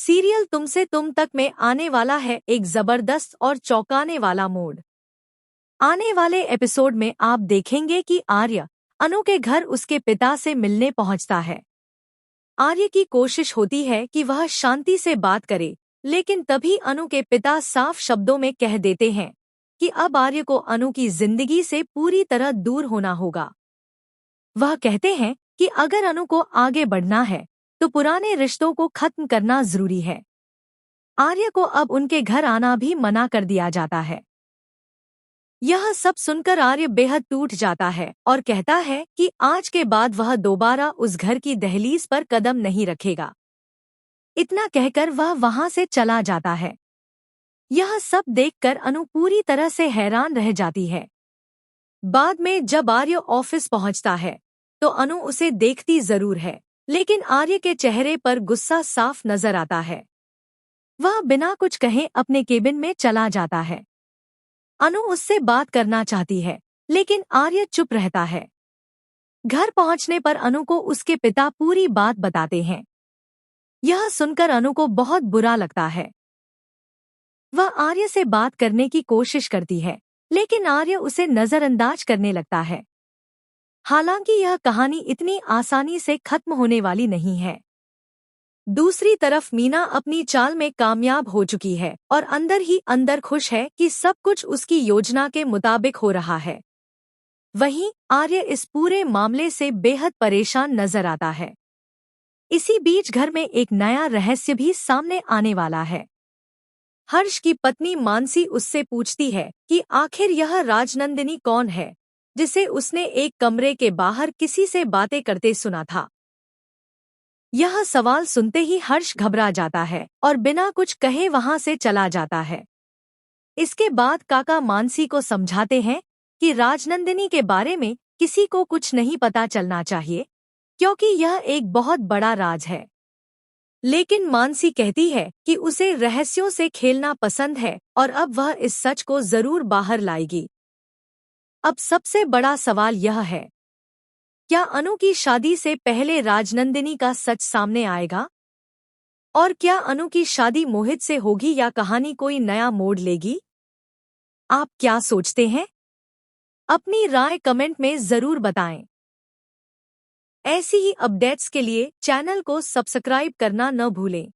Serial तुमसे तुम तक में आने वाला है एक जबरदस्त और चौंकाने वाला मोड़। आने वाले एपिसोड में आप देखेंगे कि आर्य अनु के घर उसके पिता से मिलने पहुंचता है। आर्य की कोशिश होती है कि वह शांति से बात करे, लेकिन तभी अनु के पिता साफ शब्दों में कह देते हैं कि अब आर्य को अनु की जिंदगी से पूरी तरह दूर होना होगा। वह कहते हैं कि अगर अनु को आगे बढ़ना है तो पुराने रिश्तों को खत्म करना जरूरी है। आर्य को अब उनके घर आना भी मना कर दिया जाता है। यह सब सुनकर आर्य बेहद टूट जाता है और कहता है कि आज के बाद वह दोबारा उस घर की दहलीज पर कदम नहीं रखेगा। इतना कहकर वह वहां से चला जाता है। यह सब देखकर अनु पूरी तरह से हैरान रह जाती है। बाद में जब आर्य ऑफिस पहुंचता है तो अनु उसे देखती जरूर है, लेकिन आर्य के चेहरे पर गुस्सा साफ नजर आता है। वह बिना कुछ कहे अपने केबिन में चला जाता है। अनु उससे बात करना चाहती है, लेकिन आर्य चुप रहता है। घर पहुंचने पर अनु को उसके पिता पूरी बात बताते हैं। यह सुनकर अनु को बहुत बुरा लगता है। वह आर्य से बात करने की कोशिश करती है, लेकिन आर्य उसे नजरअंदाज करने लगता है। हालांकि यह कहानी इतनी आसानी से खत्म होने वाली नहीं है। दूसरी तरफ मीना अपनी चाल में कामयाब हो चुकी है और अंदर ही अंदर खुश है कि सब कुछ उसकी योजना के मुताबिक हो रहा है। वहीं आर्य इस पूरे मामले से बेहद परेशान नजर आता है। इसी बीच घर में एक नया रहस्य भी सामने आने वाला है। हर्ष की पत्नी मानसी उससे पूछती है कि आखिर यह राजनंदिनी कौन है जिसे उसने एक कमरे के बाहर किसी से बातें करते सुना था। यह सवाल सुनते ही हर्ष घबरा जाता है और बिना कुछ कहे वहां से चला जाता है। इसके बाद काका मानसी को समझाते हैं कि राजनंदिनी के बारे में किसी को कुछ नहीं पता चलना चाहिए, क्योंकि यह एक बहुत बड़ा राज है। लेकिन मानसी कहती है कि उसे रहस्यों से खेलना पसंद है और अब वह इस सच को जरूर बाहर लाएगी। अब सबसे बड़ा सवाल यह है, क्या अनु की शादी से पहले राजनंदिनी का सच सामने आएगा? और क्या अनु की शादी मोहित से होगी या कहानी कोई नया मोड़ लेगी? आप क्या सोचते हैं? अपनी राय कमेंट में जरूर बताएं। ऐसी ही अपडेट्स के लिए चैनल को सब्सक्राइब करना न भूलें।